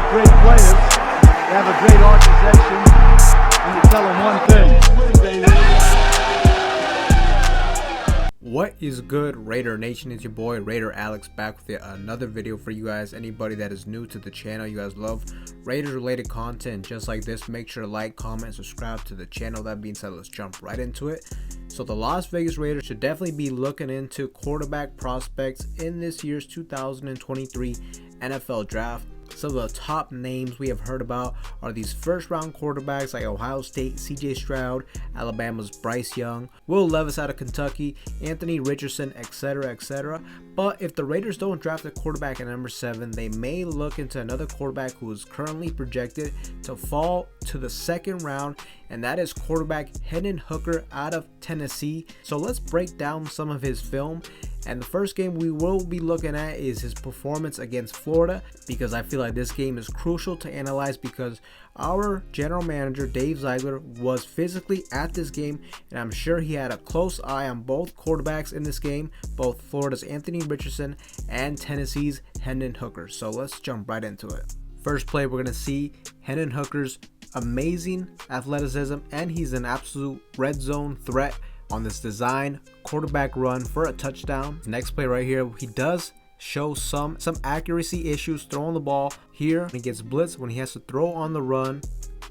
great players. They have a great organization. And you tell them one thing. What is good, Raider Nation? It's your boy Raider Alex back with yet another video for you guys. Anybody that is new to the channel, you guys love Raiders related content just like this, make sure to like, comment, subscribe to the channel. That being said, let's jump right into it. So the Las Vegas Raiders should definitely be looking into quarterback prospects in this year's 2023 NFL draft. Some of the top names we have heard about are these first round quarterbacks like Ohio State CJ Stroud, Alabama's Bryce Young, Levis out of Kentucky, Anthony Richardson, etc, etc. But if the Raiders don't draft a quarterback at number 7, they may look into another quarterback who is currently projected to fall to the second round, and that is quarterback Hendon Hooker out of Tennessee. So let's break down some of his film. And the first game we will be looking at is his performance against Florida, because I feel like this game is crucial to analyze because our general manager Dave Ziegler was physically at this game, and I'm sure he had a close eye on both quarterbacks in this game, both Florida's Anthony Richardson and Tennessee's Hendon Hooker. So let's jump right into it. First play, we're going to see Hendon Hooker's amazing athleticism, and he's an absolute red zone threat on this design quarterback run for a touchdown. Next play right here, he does show some accuracy issues throwing the ball here. When he gets blitzed, when he has to throw on the run,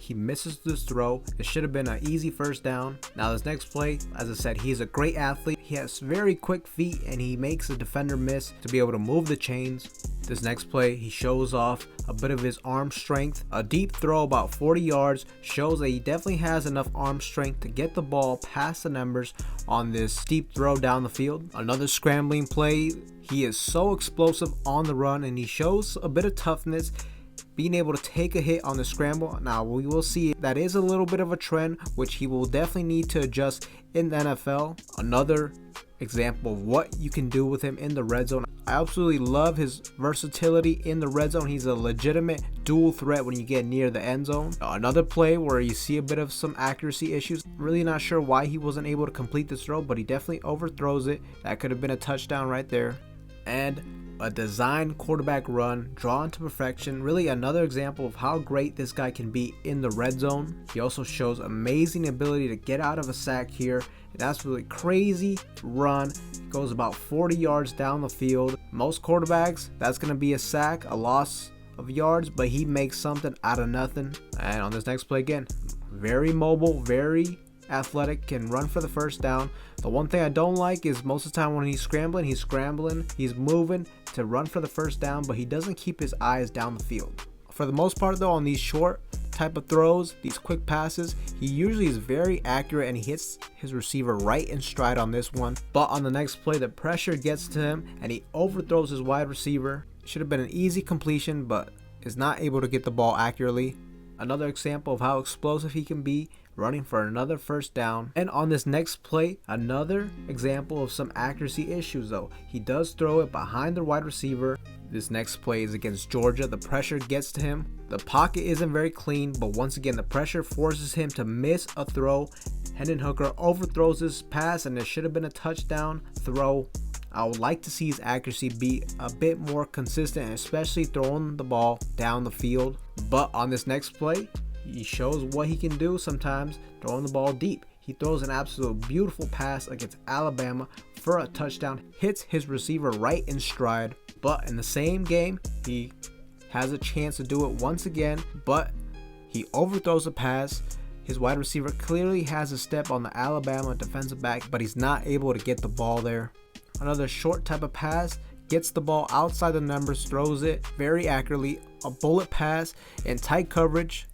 he misses this throw. It should have been an easy first down. Now this next play, as I said, he's a great athlete. He has very quick feet and he makes a defender miss to be able to move the chains. This next play, he shows off a bit of his arm strength. A deep throw about 40 yards shows that he definitely has enough arm strength to get the ball past the numbers on this deep throw down the field. Another scrambling play. He is so explosive on the run and he shows a bit of toughness, being able to take a hit on the scramble. Now we will see that is a little bit of a trend which he will definitely need to adjust in the NFL. Another example of what you can do with him in the red zone. I absolutely love his versatility in the red zone. He's a legitimate dual threat when you get near the end zone. Another play where you see a bit of some accuracy issues. Really not sure why he wasn't able to complete this throw, but he definitely overthrows it. That could have been a touchdown right there. And a design quarterback run drawn to perfection. Really another example of how great this guy can be in the red zone. He also shows amazing ability to get out of a sack here. An absolutely crazy run. It goes about 40 yards down the field. Most quarterbacks, that's going to be a sack, a loss of yards, but he makes something out of nothing. And on this next play again, very mobile, very athletic, can run for the first down. The one thing I don't like is most of the time when he's scrambling, he's moving to run for the first down, but he doesn't keep his eyes down the field. For the most part though, on these short type of throws, these quick passes, he usually is very accurate and he hits his receiver right in stride on this one. But on the next play, the pressure gets to him and he overthrows his wide receiver. Should have been an easy completion, but is not able to get the ball accurately. Another example of how explosive he can be, running for another first down. And on this next play, another example of some accuracy issues though. He does throw it behind the wide receiver. This next play is against Georgia. The pressure gets to him. The pocket isn't very clean, but once again, the pressure forces him to miss a throw. Hendon Hooker overthrows this pass and it should have been a touchdown throw. I would like to see his accuracy be a bit more consistent, especially throwing the ball down the field. But on this next play, he shows what he can do sometimes throwing the ball deep. He throws an absolute beautiful pass against Alabama for a touchdown, hits his receiver right in stride. But in the same game, he has a chance to do it once again, but he overthrows the pass. His wide receiver clearly has a step on the Alabama defensive back, but he's not able to get the ball there. Another short type of pass, gets the ball outside the numbers, throws it very accurately, a bullet pass in tight coverage.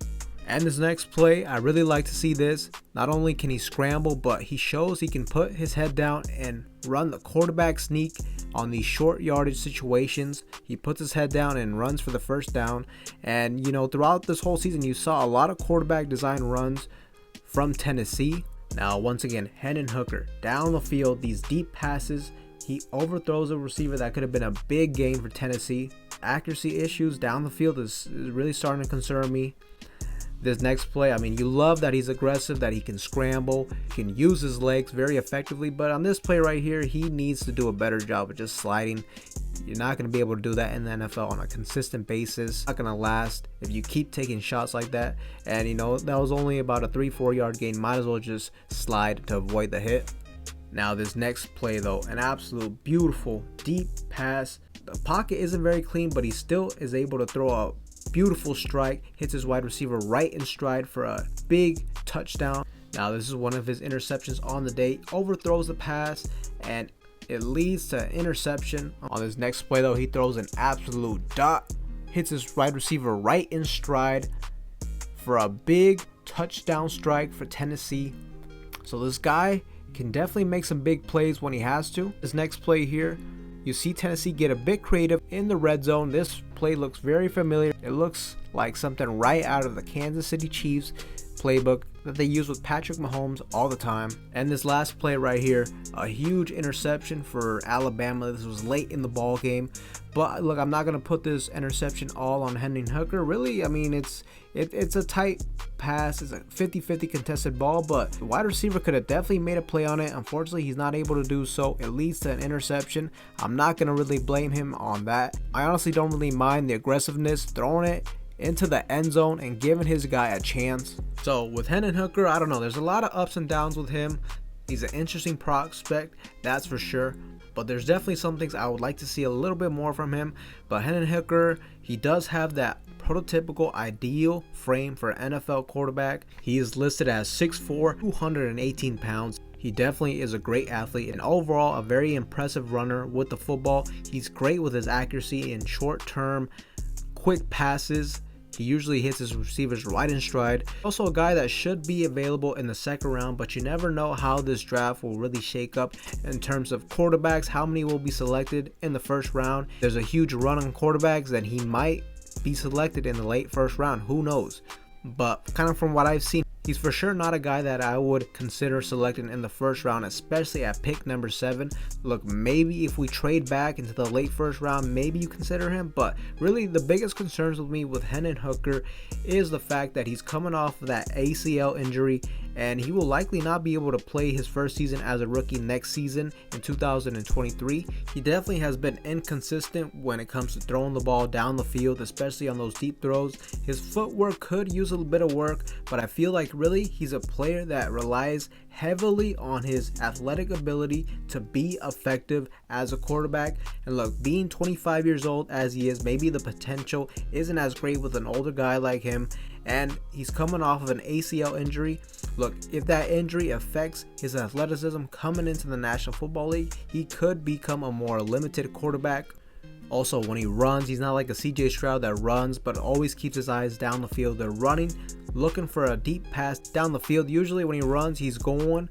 And this next play, I really like to see this. Not only can he scramble, but he shows he can put his head down and run the quarterback sneak on these short yardage situations. He puts his head down and runs for the first down. And you know, throughout this whole season, you saw a lot of quarterback design runs from Tennessee. Now, once again, Hendon Hooker down the field, these deep passes. He overthrows a receiver. That could have been a big gain for Tennessee. Accuracy issues down the field is really starting to concern me. This next play, I mean, you love that he's aggressive, that he can scramble, can use his legs very effectively, but on this play right here, he needs to do a better job of just sliding. You're not going to be able to do that in the NFL on a consistent basis. Not going to last if you keep taking shots like that. And you know, that was only about a 3-4 yard gain. Might as well just slide to avoid the hit. Now this next play though, an absolute beautiful deep pass. The pocket isn't very clean, but he still is able to throw a beautiful strike, hits his wide receiver right in stride for a big touchdown. Now this is one of his interceptions on the day, overthrows the pass and it leads to an interception. On this next play though, he throws an absolute dot, hits his wide receiver right in stride for a big touchdown strike for Tennessee. So this guy can definitely make some big plays when he has to. This next play here, you see Tennessee get a bit creative in the red zone. This play looks very familiar. It looks like something right out of the Kansas City Chiefs playbook that they use with Patrick Mahomes all the time. And this last play right here, a huge interception for Alabama. This was late in the ball game, but look, I'm not gonna put this interception all on Hendon Hooker. Really, I mean, it's a tight pass. It's a 50-50 contested ball, but the wide receiver could have definitely made a play on it. Unfortunately, he's not able to do so. It leads to an interception. I'm not gonna really blame him on that. I honestly don't really mind the aggressiveness, throwing it into the end zone and giving his guy a chance. So with Hendon Hooker, I don't know, there's a lot of ups and downs with him. He's an interesting prospect, that's for sure, but there's definitely some things I would like to see a little bit more from him. But Hendon Hooker, he does have that prototypical ideal frame for an NFL quarterback. He is listed as 6'4", 218 pounds. He definitely is a great athlete and overall a very impressive runner with the football. He's great with his accuracy in short-term quick passes. He usually hits his receivers right in stride. Also a guy that should be available in the second round, but you never know how this draft will really shake up in terms of quarterbacks, how many will be selected in the first round. There's a huge run on quarterbacks, then he might be selected in the late first round, who knows. But kind of from what I've seen, he's for sure not a guy that I would consider selecting in the first round, especially at pick number 7. Look, maybe if we trade back into the late first round, maybe you consider him. But really, the biggest concerns with me with Hendon Hooker is the fact that he's coming off of that ACL injury, and he will likely not be able to play his first season as a rookie next season in 2023. He definitely has been inconsistent when it comes to throwing the ball down the field, especially on those deep throws. His footwork could use a little bit of work, but I feel like really he's a player that relies heavily on his athletic ability to be effective as a quarterback. And look, being 25 years old as he is, maybe the potential isn't as great with an older guy like him, and he's coming off of an ACL injury. Look, if that injury affects his athleticism coming into the National Football League, he could become a more limited quarterback. Also, when he runs, he's not like a CJ Stroud that runs but always keeps his eyes down the field. They're running, looking for a deep pass down the field. Usually when he runs, he's going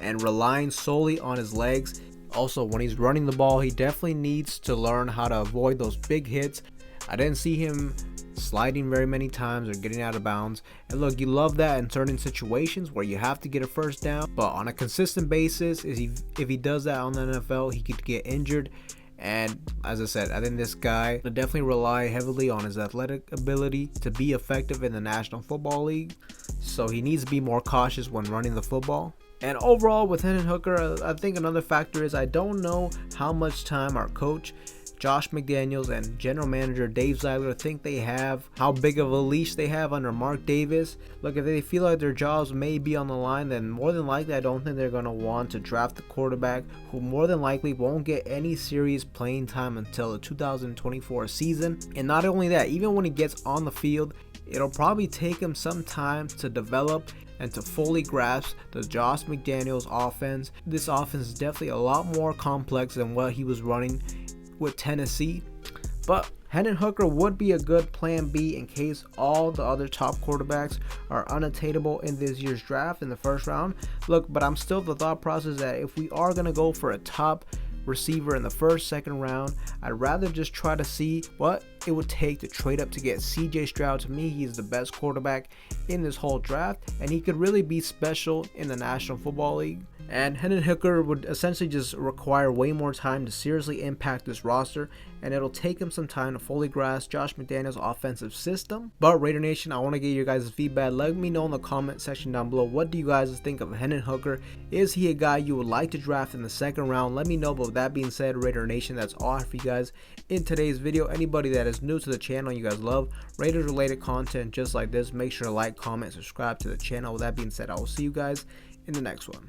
and relying solely on his legs. Also, when he's running the ball, he definitely needs to learn how to avoid those big hits. I didn't see him sliding very many times or getting out of bounds. And look, you love that in certain situations where you have to get a first down, but on a consistent basis, if he does that on the NFL, he could get injured. And as I said, I think this guy will definitely rely heavily on his athletic ability to be effective in the National Football League. So he needs to be more cautious when running the football. And overall with Hendon Hooker, I think another factor is I don't know how much time our coach Josh McDaniels and general manager Dave Ziegler think they have, how big of a leash they have under Mark Davis. Look, if they feel like their jobs may be on the line, then more than likely I don't think they're going to want to draft the quarterback who more than likely won't get any serious playing time until the 2024 season. And not only that, even when he gets on the field, it'll probably take him some time to develop and to fully grasp the Josh McDaniels offense. This offense is definitely a lot more complex than what he was running with Tennessee, but Hendon Hooker would be a good plan B in case all the other top quarterbacks are unattainable in this year's draft in the first round. Look, but I'm still the thought process that if we are going to go for a top receiver in the first, second round, I'd rather just try to see what it would take to trade up to get CJ Stroud. To me, he's the best quarterback in this whole draft, and he could really be special in the National Football League. And Hendon Hooker would essentially just require way more time to seriously impact this roster, and it'll take him some time to fully grasp Josh McDaniels' offensive system. But Raider Nation, I want to get your guys' feedback. Let me know in the comment section down below. What do you guys think of Hendon Hooker? Is he a guy you would like to draft in the second round? Let me know. But with that being said, Raider Nation, that's all I have for you guys in today's video. Anybody that is new to the channel, you guys love Raiders related content just like this, make sure to like, comment, subscribe to the channel. With that being said, I will see you guys in the next one.